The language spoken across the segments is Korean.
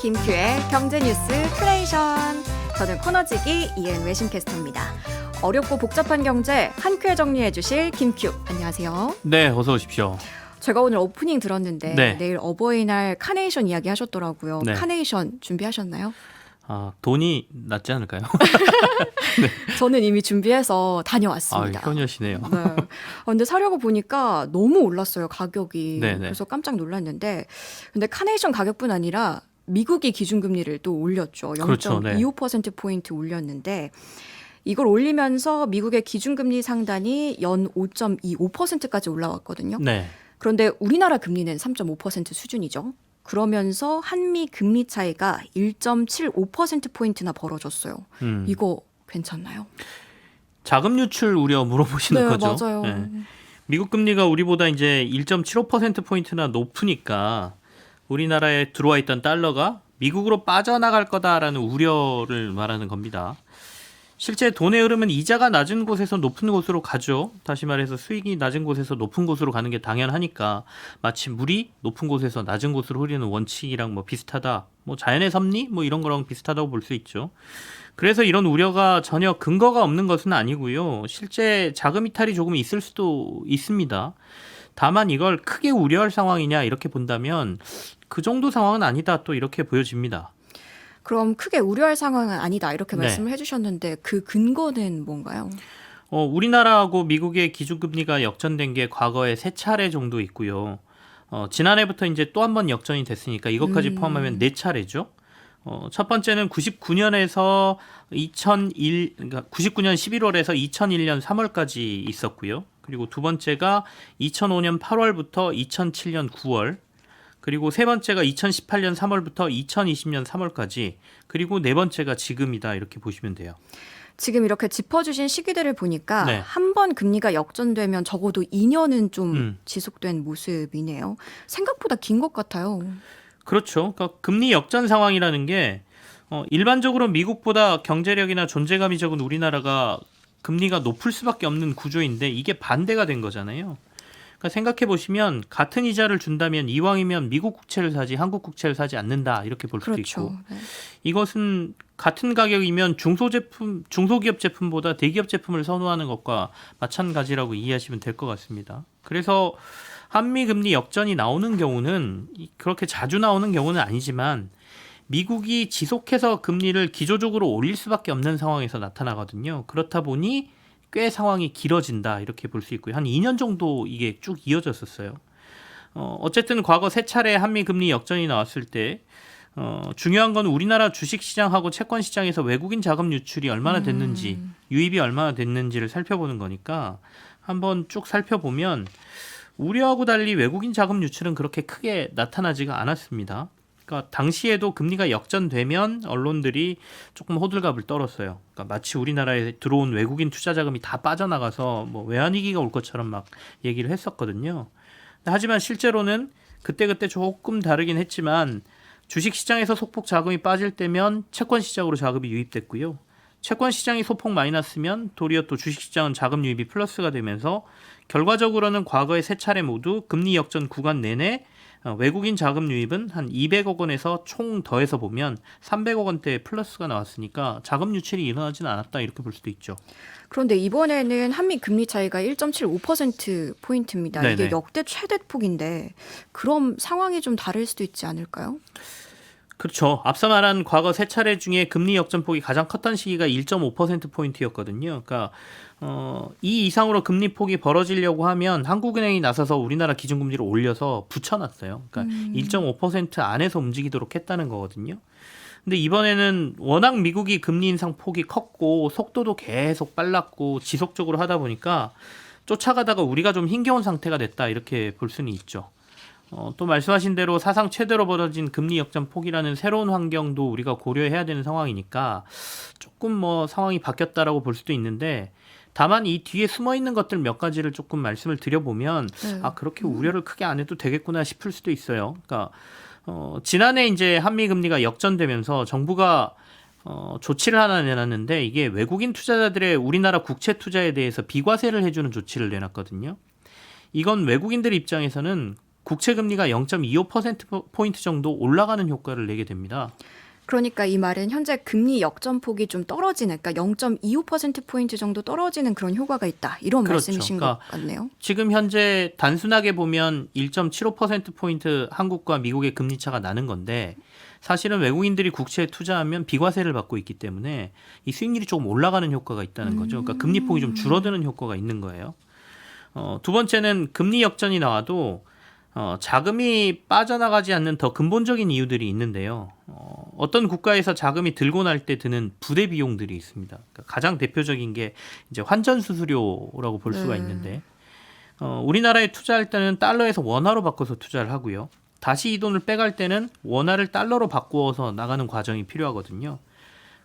김큐의 경제뉴스 큐레이션. 저는 코너지기 이은 외신캐스터입니다. 어렵고 복잡한 경제 한 큐에 정리해 주실 김큐. 안녕하세요. 네, 어서 오십시오. 제가 오늘 오프닝 들었는데 네. 내일 어버이날 카네이션 이야기 하셨더라고요. 네. 카네이션 준비하셨나요? 돈이 낫지 않을까요? 저는 이미 준비해서 다녀왔습니다. 효녀시네요. 네. 근데 사려고 보니까 너무 올랐어요, 가격이. 네네. 그래서 깜짝 놀랐는데, 근데 카네이션 가격뿐 아니라 미국이 기준금리를 또 올렸죠. 그렇죠, 네. 0.25%포인트 올렸는데, 이걸 올리면서 미국의 기준금리 상단이 연 5.25%까지 올라왔거든요. 네. 그런데 우리나라 금리는 3.5% 수준이죠. 그러면서 한미 금리 차이가 1.75%포인트나 벌어졌어요. 이거 괜찮나요? 자금 유출 우려 물어보시는 네, 거죠? 맞아요. 네. 미국 금리가 우리보다 이제 1.75%포인트나 높으니까 우리나라에 들어와 있던 달러가 미국으로 빠져나갈 거다라는 우려를 말하는 겁니다. 실제 돈의 흐름은 이자가 낮은 곳에서 높은 곳으로 가죠. 다시 말해서 수익이 낮은 곳에서 높은 곳으로 가는 게 당연하니까 마치 물이 높은 곳에서 낮은 곳으로 흐르는 원칙이랑 뭐 비슷하다. 뭐 자연의 섭리 뭐 이런 거랑 비슷하다고 볼 수 있죠. 그래서 이런 우려가 전혀 근거가 없는 것은 아니고요. 실제 자금 이탈이 조금 있을 수도 있습니다. 다만 이걸 크게 우려할 상황이냐 이렇게 본다면 그 정도 상황은 아니다 또 이렇게 보여집니다. 그럼 크게 우려할 상황은 아니다 이렇게 네. 말씀을 해주셨는데 그 근거는 뭔가요? 우리나라하고 미국의 기준금리가 역전된 게 과거에 3차례 정도 있고요. 지난해부터 이제 또 한 번 역전이 됐으니까 이것까지 포함하면 4차례죠. 첫 번째는 99년에서 99년 11월에서 2001년 3월까지 있었고요. 그리고 두 번째가 2005년 8월부터 2007년 9월. 그리고 세 번째가 2018년 3월부터 2020년 3월까지, 그리고 네 번째가 지금이다 이렇게 보시면 돼요. 지금 이렇게 짚어주신 시기들을 보니까 네. 한 번 금리가 역전되면 적어도 2년은 좀 지속된 모습이네요. 생각보다 긴 것 같아요. 그렇죠. 그러니까 금리 역전 상황이라는 게 일반적으로 미국보다 경제력이나 존재감이 적은 우리나라가 금리가 높을 수밖에 없는 구조인데 이게 반대가 된 거잖아요. 그러니까 생각해 보시면 같은 이자를 준다면 이왕이면 미국 국채를 사지 한국 국채를 사지 않는다 이렇게 볼 수도 그렇죠. 있고, 네. 이것은 같은 가격이면 중소기업 제품보다 대기업 제품을 선호하는 것과 마찬가지라고 이해하시면 될 것 같습니다. 그래서 한미 금리 역전이 나오는 경우는 그렇게 자주 나오는 경우는 아니지만 미국이 지속해서 금리를 기조적으로 올릴 수밖에 없는 상황에서 나타나거든요. 그렇다 보니 꽤 상황이 길어진다 이렇게 볼 수 있고요. 한 2년 정도 이게 쭉 이어졌었어요. 어쨌든 과거 3차례 한미 금리 역전이 나왔을 때 중요한 건 우리나라 주식시장하고 채권시장에서 외국인 자금 유출이 얼마나 됐는지, 유입이 얼마나 됐는지를 살펴보는 거니까 한번 쭉 살펴보면 우려하고 달리 외국인 자금 유출은 그렇게 크게 나타나지가 않았습니다. 그러니까 당시에도 금리가 역전되면 언론들이 조금 호들갑을 떨었어요. 그러니까 마치 우리나라에 들어온 외국인 투자 자금이 다 빠져나가서 뭐 외환위기가 올 것처럼 막 얘기를 했었거든요. 하지만 실제로는 그때그때 조금 다르긴 했지만 주식시장에서 소폭 자금이 빠질 때면 채권시장으로 자금이 유입됐고요. 채권시장이 소폭 마이너스면 도리어 또 주식시장은 자금 유입이 플러스가 되면서 결과적으로는 과거의 3차례 모두 금리 역전 구간 내내 외국인 자금 유입은 한 200억 원에서 총 더해서 보면 300억 원대 플러스가 나왔으니까 자금 유출이 일어나지는 않았다 이렇게 볼 수도 있죠. 그런데 이번에는 한미 금리 차이가 1.75%포인트입니다. 네네. 이게 역대 최대폭인데 그럼 상황이 좀 다를 수도 있지 않을까요? 그렇죠. 앞서 말한 과거 3차례 중에 금리 역전폭이 가장 컸던 시기가 1.5%포인트였거든요. 그러니까 이 이상으로 금리 폭이 벌어지려고 하면 한국은행이 나서서 우리나라 기준금리를 올려서 붙여놨어요. 그러니까 1.5% 안에서 움직이도록 했다는 거거든요. 근데 이번에는 워낙 미국이 금리 인상 폭이 컸고 속도도 계속 빨랐고 지속적으로 하다 보니까 쫓아가다가 우리가 좀 힘겨운 상태가 됐다 이렇게 볼 수는 있죠. 또 말씀하신 대로 사상 최대로 벌어진 금리 역전 폭이라는 새로운 환경도 우리가 고려해야 되는 상황이니까 조금 뭐 상황이 바뀌었다라고 볼 수도 있는데, 다만 이 뒤에 숨어 있는 것들 몇 가지를 조금 말씀을 드려보면 그렇게 우려를 크게 안 해도 되겠구나 싶을 수도 있어요. 그러니까 지난해 이제 한미 금리가 역전되면서 정부가 조치를 하나 내놨는데 이게 외국인 투자자들의 우리나라 국채 투자에 대해서 비과세를 해주는 조치를 내놨거든요. 이건 외국인들 입장에서는 국채 금리가 0.25%포인트 정도 올라가는 효과를 내게 됩니다. 그러니까 이 말은 현재 금리 역전폭이 좀 떨어지는, 그러니까 0.25%포인트 정도 떨어지는 그런 효과가 있다. 이런 그렇죠. 말씀이신 그러니까 것 같네요. 지금 현재 단순하게 보면 1.75%포인트 한국과 미국의 금리 차가 나는 건데 사실은 외국인들이 국채에 투자하면 비과세를 받고 있기 때문에 이 수익률이 조금 올라가는 효과가 있다는 거죠. 그러니까 금리폭이 좀 줄어드는 효과가 있는 거예요. 두 번째는 금리 역전이 나와도 자금이 빠져나가지 않는 더 근본적인 이유들이 있는데요. 어떤 국가에서 자금이 들고 날 때 드는 부대 비용들이 있습니다. 그러니까 가장 대표적인 게 이제 환전 수수료라고 볼 수가 있는데 우리나라에 투자할 때는 달러에서 원화로 바꿔서 투자를 하고요. 다시 이 돈을 빼갈 때는 원화를 달러로 바꾸어서 나가는 과정이 필요하거든요.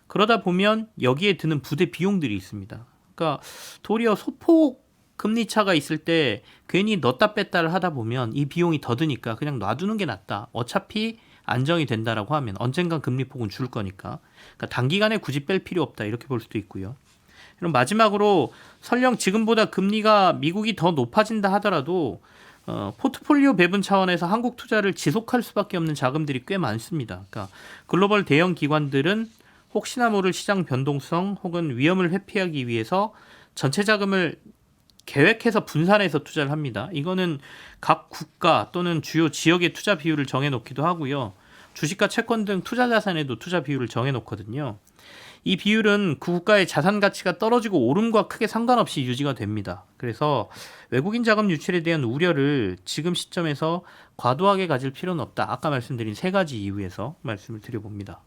그러다 보면 여기에 드는 부대 비용들이 있습니다. 그러니까 도리어 소폭 금리 차가 있을 때 괜히 넣었다 뺐다를 하다 보면 이 비용이 더 드니까 그냥 놔두는 게 낫다. 어차피 안정이 된다라고 하면 언젠간 금리폭은 줄 거니까. 그러니까 단기간에 굳이 뺄 필요 없다. 이렇게 볼 수도 있고요. 그럼 마지막으로 설령 지금보다 금리가 미국이 더 높아진다 하더라도 포트폴리오 배분 차원에서 한국 투자를 지속할 수밖에 없는 자금들이 꽤 많습니다. 그러니까 글로벌 대형 기관들은 혹시나 모를 시장 변동성 혹은 위험을 회피하기 위해서 전체 자금을 계획해서 분산해서 투자를 합니다. 이거는 각 국가 또는 주요 지역의 투자 비율을 정해놓기도 하고요. 주식과 채권 등 투자 자산에도 투자 비율을 정해놓거든요. 이 비율은 그 국가의 자산 가치가 떨어지고 오름과 크게 상관없이 유지가 됩니다. 그래서 외국인 자금 유출에 대한 우려를 지금 시점에서 과도하게 가질 필요는 없다. 아까 말씀드린 세 가지 이유에서 말씀을 드려봅니다.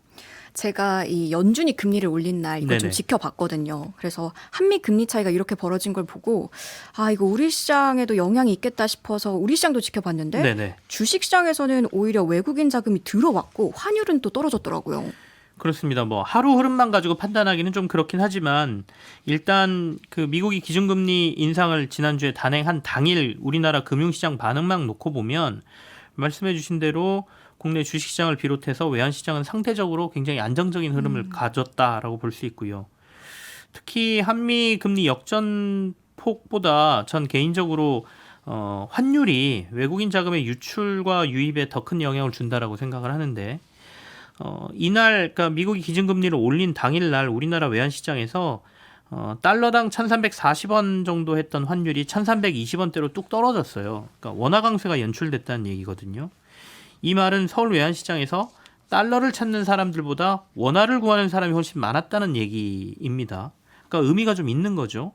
제가 이 연준이 금리를 올린 날 이거 좀 네네. 지켜봤거든요. 그래서 한미 금리 차이가 이렇게 벌어진 걸 보고 이거 우리 시장에도 영향이 있겠다 싶어서 우리 시장도 지켜봤는데 네네. 주식 시장에서는 오히려 외국인 자금이 들어왔고 환율은 또 떨어졌더라고요. 그렇습니다. 뭐 하루 흐름만 가지고 판단하기는 좀 그렇긴 하지만 일단 그 미국이 기준금리 인상을 지난주에 단행한 당일 우리나라 금융시장 반응만 놓고 보면 말씀해주신 대로 국내 주식시장을 비롯해서 외환시장은 상대적으로 굉장히 안정적인 흐름을 가졌다라고 볼 수 있고요. 특히 한미 금리 역전폭보다 전 개인적으로 환율이 외국인 자금의 유출과 유입에 더 큰 영향을 준다라고 생각을 하는데 이날 그러니까 미국이 기준금리를 올린 당일날 우리나라 외환시장에서 달러당 1,340원 정도 했던 환율이 1,320원대로 뚝 떨어졌어요. 그러니까 원화 강세가 연출됐다는 얘기거든요. 이 말은 서울 외환시장에서 달러를 찾는 사람들보다 원화를 구하는 사람이 훨씬 많았다는 얘기입니다. 그러니까 의미가 좀 있는 거죠.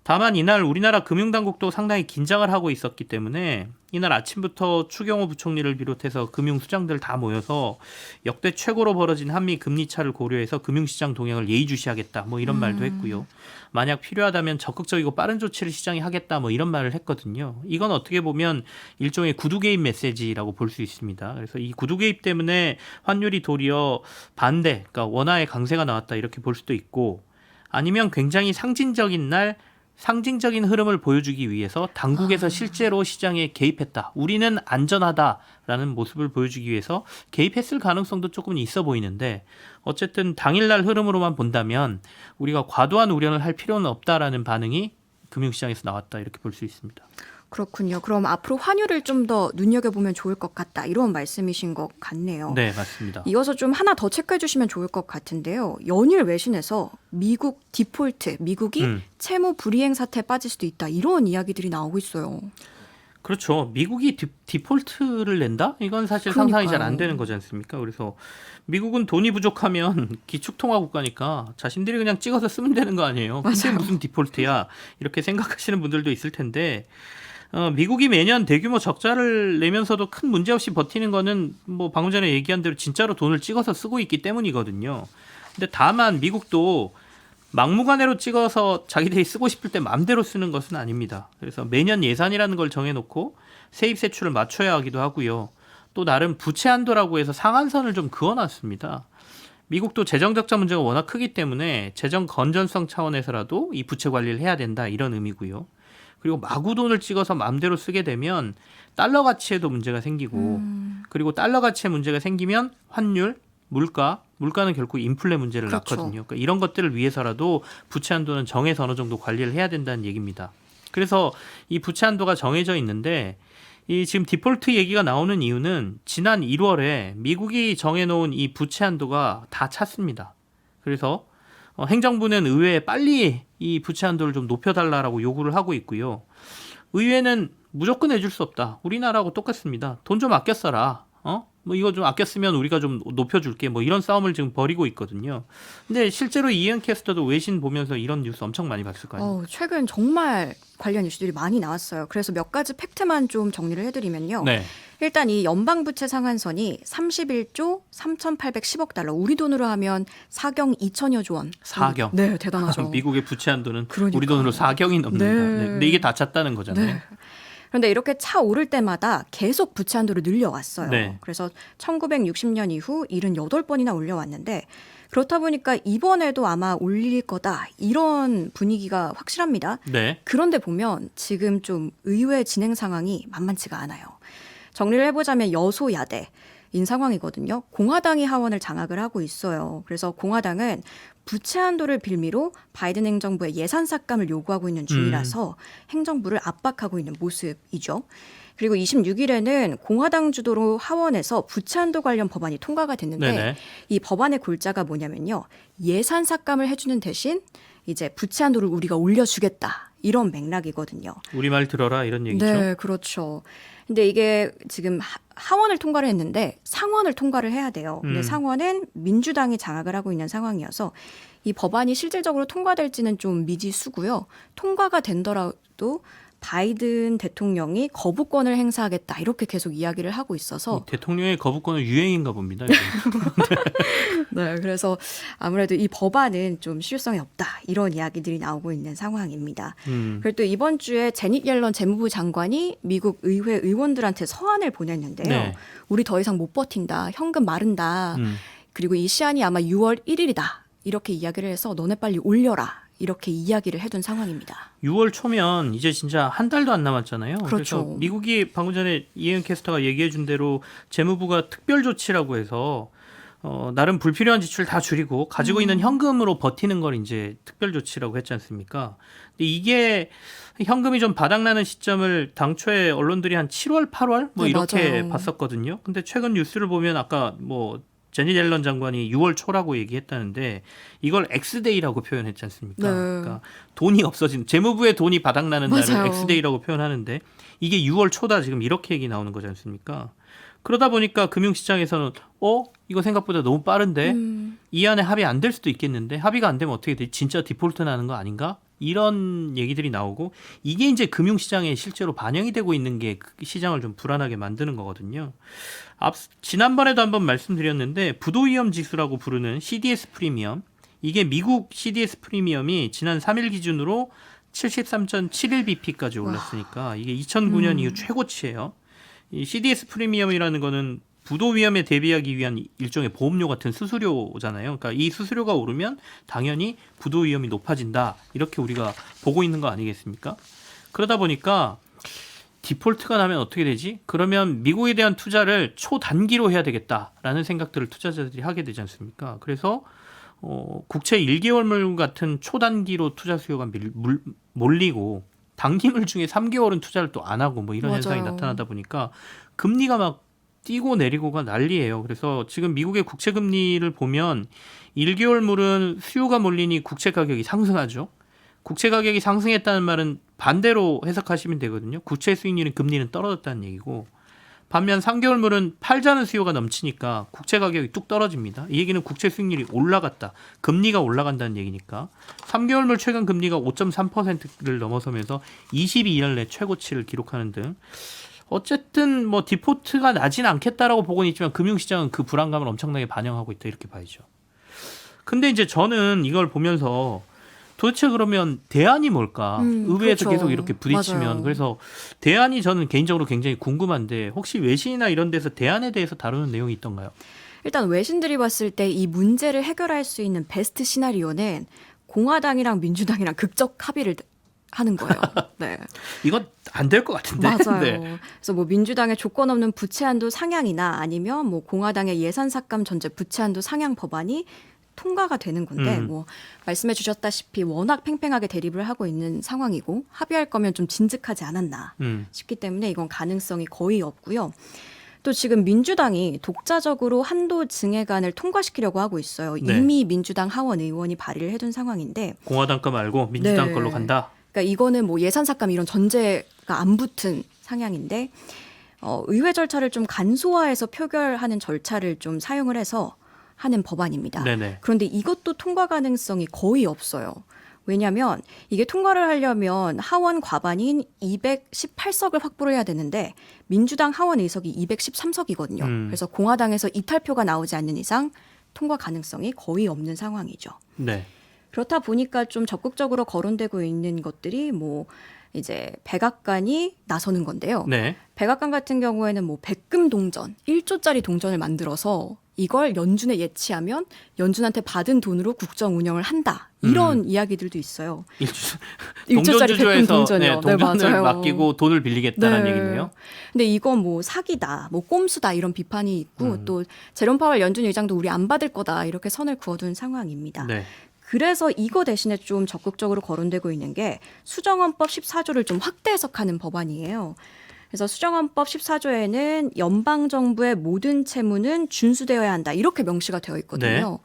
다만 이날 우리나라 금융당국도 상당히 긴장을 하고 있었기 때문에 이날 아침부터 추경호 부총리를 비롯해서 금융수장들 다 모여서 역대 최고로 벌어진 한미 금리 차를 고려해서 금융시장 동향을 예의주시하겠다 뭐 이런 말도 했고요. 만약 필요하다면 적극적이고 빠른 조치를 시장이 하겠다 뭐 이런 말을 했거든요. 이건 어떻게 보면 일종의 구두 개입 메시지라고 볼 수 있습니다. 그래서 이 구두 개입 때문에 환율이 도리어 반대, 그러니까 원화의 강세가 나왔다 이렇게 볼 수도 있고 아니면 굉장히 상징적인 흐름을 보여주기 위해서 당국에서 실제로 시장에 개입했다. 우리는 안전하다라는 모습을 보여주기 위해서 개입했을 가능성도 조금 있어 보이는데 어쨌든 당일날 흐름으로만 본다면 우리가 과도한 우려를 할 필요는 없다라는 반응이 금융시장에서 나왔다 이렇게 볼 수 있습니다. 그렇군요. 그럼 앞으로 환율을 좀 더 눈여겨보면 좋을 것 같다. 이런 말씀이신 것 같네요. 네, 맞습니다. 이어서 좀 하나 더 체크해 주시면 좋을 것 같은데요. 연일 외신에서 미국 디폴트, 미국이 채무 불이행 사태에 빠질 수도 있다. 이런 이야기들이 나오고 있어요. 그렇죠. 미국이 디폴트를 낸다? 이건 사실 상상이 잘 안 되는 거지 않습니까? 그래서 미국은 돈이 부족하면 기축통화 국가니까 자신들이 그냥 찍어서 쓰면 되는 거 아니에요. 근데 무슨 디폴트야? 이렇게 생각하시는 분들도 있을 텐데 미국이 매년 대규모 적자를 내면서도 큰 문제 없이 버티는 거는 뭐 방금 전에 얘기한 대로 진짜로 돈을 찍어서 쓰고 있기 때문이거든요. 근데 다만 미국도 막무가내로 찍어서 자기들이 쓰고 싶을 때 마음대로 쓰는 것은 아닙니다. 그래서 매년 예산이라는 걸 정해놓고 세입 세출을 맞춰야 하기도 하고요. 또 나름 부채 한도라고 해서 상한선을 좀 그어놨습니다. 미국도 재정적자 문제가 워낙 크기 때문에 재정 건전성 차원에서라도 이 부채 관리를 해야 된다 이런 의미고요. 그리고 마구 돈을 찍어서 마음대로 쓰게 되면 달러 가치에도 문제가 생기고 그리고 달러 가치에 문제가 생기면 환율, 물가는 결국 인플레 문제를 낳거든요. 그러니까 이런 것들을 위해서라도 부채 한도는 정해서 어느 정도 관리를 해야 된다는 얘기입니다. 그래서 이 부채 한도가 정해져 있는데 이 지금 디폴트 얘기가 나오는 이유는 지난 1월에 미국이 정해놓은 이 부채 한도가 다 찼습니다. 그래서 행정부는 의회에 빨리 이 부채 한도를 좀 높여달라고 요구를 하고 있고요. 의회는 무조건 해줄 수 없다. 우리나라하고 똑같습니다. 돈 좀 아껴 써라. 뭐 이거 좀 아껴 쓰면 우리가 좀 높여줄게. 뭐 이런 싸움을 지금 벌이고 있거든요. 근데 실제로 이현 캐스터도 외신 보면서 이런 뉴스 엄청 많이 봤을 거 아니에요. 최근 정말 관련 이슈들이 많이 나왔어요. 그래서 몇 가지 팩트만 좀 정리를 해드리면요. 네. 일단 이 연방부채 상한선이 31조 3,810억 달러, 우리 돈으로 하면 4경 2천여 조 원. 4경. 네, 대단하죠. 미국의 부채 한도는 그러니까요. 우리 돈으로 4경이 넘는다. 네. 네. 근데 이게 다 찼다는 거잖아요. 네. 그런데 이렇게 차오를 때마다 계속 부채 한도를 늘려왔어요. 네. 그래서 1960년 이후 78번이나 올려왔는데 그렇다 보니까 이번에도 아마 올릴 거다 이런 분위기가 확실합니다. 네. 그런데 보면 지금 좀 의회 진행 상황이 만만치가 않아요. 정리를 해보자면 여소야대인 상황이거든요. 공화당이 하원을 장악을 하고 있어요. 그래서 공화당은 부채 한도를 빌미로 바이든 행정부의 예산 삭감을 요구하고 있는 중이라서 행정부를 압박하고 있는 모습이죠. 그리고 26일에는 공화당 주도로 하원에서 부채 한도 관련 법안이 통과가 됐는데 네네. 이 법안의 골자가 뭐냐면요. 예산 삭감을 해주는 대신 이제 부채 한도를 우리가 올려주겠다. 이런 맥락이거든요. 우리말 들어라 이런 얘기죠. 네, 그렇죠. 근데 이게 지금 하원을 통과를 했는데 상원을 통과를 해야 돼요. 근데 상원은 민주당이 장악을 하고 있는 상황이어서 이 법안이 실질적으로 통과될지는 좀 미지수고요. 통과가 된더라도 바이든 대통령이 거부권을 행사하겠다 이렇게 계속 이야기를 하고 있어서 대통령의 거부권은 유행인가 봅니다. 이게. 네, 그래서 아무래도 이 법안은 좀 실효성이 없다 이런 이야기들이 나오고 있는 상황입니다. 그리고 또 이번 주에 제닛 옐런 재무부 장관이 미국 의회 의원들한테 서한을 보냈는데요. 네. 우리 더 이상 못 버틴다, 현금 마른다. 그리고 이 시한이 아마 6월 1일이다 이렇게 이야기를 해서 너네 빨리 올려라. 이렇게 이야기를 해둔 상황입니다. 6월 초면 이제 진짜 한 달도 안 남았잖아요. 그렇죠. 그래서 미국이 방금 전에 이혜은 캐스터가 얘기해 준 대로 재무부가 특별 조치라고 해서 나름 불필요한 지출 다 줄이고 가지고 있는 현금으로 버티는 걸 이제 특별 조치라고 했지 않습니까? 근데 이게 현금이 좀 바닥나는 시점을 당초에 언론들이 한 7월, 8월 뭐 네, 이렇게 맞아요. 봤었거든요. 근데 최근 뉴스를 보면 아까 뭐 제닛 옐런 장관이 6월 초라고 얘기했다는데 이걸 X데이라고 표현했지 않습니까? 네. 그러니까 돈이 없어진 재무부의 돈이 바닥나는 맞아요. 날을 X데이라고 표현하는데 이게 6월 초다 지금 이렇게 얘기 나오는 거지 않습니까? 그러다 보니까 금융시장에서는 이거 생각보다 너무 빠른데 이 안에 합의 안 될 수도 있겠는데 합의가 안 되면 어떻게 돼? 진짜 디폴트 나는 거 아닌가? 이런 얘기들이 나오고 이게 이제 금융시장에 실제로 반영이 되고 있는 게 시장을 좀 불안하게 만드는 거거든요. 지난번에도 한번 말씀드렸는데 부도위험 지수라고 부르는 CDS 프리미엄 이게 미국 CDS 프리미엄이 지난 3일 기준으로 73.71bp까지 올랐으니까 이게 2009년 이후 최고치예요. 이 CDS 프리미엄이라는 거는 부도 위험에 대비하기 위한 일종의 보험료 같은 수수료잖아요. 그러니까 이 수수료가 오르면 당연히 부도 위험이 높아진다. 이렇게 우리가 보고 있는 거 아니겠습니까? 그러다 보니까 디폴트가 나면 어떻게 되지? 그러면 미국에 대한 투자를 초단기로 해야 되겠다라는 생각들을 투자자들이 하게 되지 않습니까? 그래서 국채 1개월물 같은 초단기로 투자 수요가 몰리고 단기물 중에 3개월은 투자를 또 안 하고 뭐 이런 맞아요. 현상이 나타나다 보니까 금리가 막 뛰고 내리고가 난리예요. 그래서 지금 미국의 국채 금리를 보면 1개월물은 수요가 몰리니 국채 가격이 상승하죠. 국채 가격이 상승했다는 말은 반대로 해석하시면 되거든요. 국채 수익률은 금리는 떨어졌다는 얘기고 반면 3개월물은 팔자는 수요가 넘치니까 국채 가격이 뚝 떨어집니다. 이 얘기는 국채 수익률이 올라갔다. 금리가 올라간다는 얘기니까 3개월물 최근 금리가 5.3%를 넘어서면서 22년 내 최고치를 기록하는 등 어쨌든 뭐 디폴트가 나진 않겠다라고 보고는 있지만 금융시장은 그 불안감을 엄청나게 반영하고 있다 이렇게 봐야죠. 근데 이제 저는 이걸 보면서 도대체 그러면 대안이 뭘까? 의회에서 그렇죠. 계속 이렇게 부딪히면 맞아요. 그래서 대안이 저는 개인적으로 굉장히 궁금한데 혹시 외신이나 이런 데서 대안에 대해서 다루는 내용이 있던가요? 일단 외신들이 봤을 때 이 문제를 해결할 수 있는 베스트 시나리오는 공화당이랑 민주당이랑 극적 합의를 하는 거예요. 네. 이건 안 될 것 같은데. 맞아요. 네. 그래서 뭐 민주당의 조건 없는 부채 한도 상향이나 아니면 뭐 공화당의 예산 삭감 전제 부채 한도 상향 법안이 통과가 되는 건데 뭐 말씀해 주셨다시피 워낙 팽팽하게 대립을 하고 있는 상황이고 합의할 거면 좀 진즉하지 않았나 싶기 때문에 이건 가능성이 거의 없고요. 또 지금 민주당이 독자적으로 한도 증액안을 통과시키려고 하고 있어요. 네. 이미 민주당 하원 의원이 발의를 해둔 상황인데 공화당 거 말고 민주당 네. 걸로 간다. 그러니까 이거는 뭐 예산 삭감 이런 전제가 안 붙은 상향인데 의회 절차를 좀 간소화해서 표결하는 절차를 좀 사용을 해서 하는 법안입니다. 네네. 그런데 이것도 통과 가능성이 거의 없어요. 왜냐하면 이게 통과를 하려면 하원 과반인 218석을 확보를 해야 되는데 민주당 하원 의석이 213석이거든요. 그래서 공화당에서 이탈표가 나오지 않는 이상 통과 가능성이 거의 없는 상황이죠. 네. 그렇다 보니까 좀 적극적으로 거론되고 있는 것들이 뭐 이제 백악관이 나서는 건데요. 네. 백악관 같은 경우에는 뭐 백금 동전, 1조짜리 동전을 만들어서 이걸 연준에 예치하면 연준한테 받은 돈으로 국정 운영을 한다. 이런 이야기들도 있어요. 동전주조에서 동전이요. 동전을 맞아요. 맡기고 돈을 빌리겠다는 네. 얘기네요. 근데 이건 뭐 사기다, 뭐 꼼수다 이런 비판이 있고 또 제롬 파월 연준 의장도 우리 안 받을 거다 이렇게 선을 그어둔 상황입니다. 네. 그래서 이거 대신에 좀 적극적으로 거론되고 있는 게 수정헌법 14조를 좀 확대 해석하는 법안이에요. 그래서 수정헌법 14조에는 연방정부의 모든 채무는 준수되어야 한다 이렇게 명시가 되어 있거든요.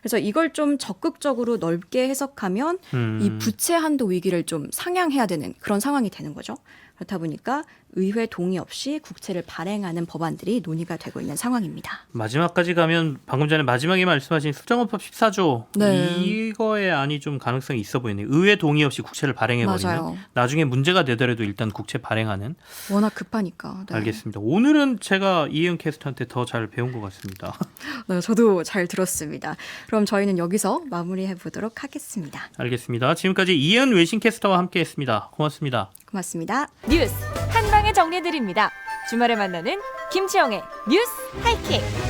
그래서 이걸 좀 적극적으로 넓게 해석하면 이 부채 한도 위기를 좀 상향해야 되는 그런 상황이 되는 거죠. 그렇다 보니까 의회 동의 없이 국채를 발행하는 법안들이 논의가 되고 있는 상황입니다. 마지막까지 가면 방금 전에 마지막에 말씀하신 수정헌법 14조 네. 이거의 안이 좀 가능성이 있어 보이네요. 의회 동의 없이 국채를 발행해버리는. 맞아요. 나중에 문제가 되더라도 일단 국채 발행하는. 워낙 급하니까. 네. 알겠습니다. 오늘은 제가 이혜영 캐스터한테 더 잘 배운 것 같습니다. 네, 저도 잘 들었습니다. 그럼 저희는 여기서 마무리해 보도록 하겠습니다. 알겠습니다. 지금까지 이혜은 외신 캐스터와 함께했습니다. 고맙습니다. 고맙습니다. 뉴스 한 방에 정리해드립니다. 주말에 만나는 김치영의 뉴스 하이킥.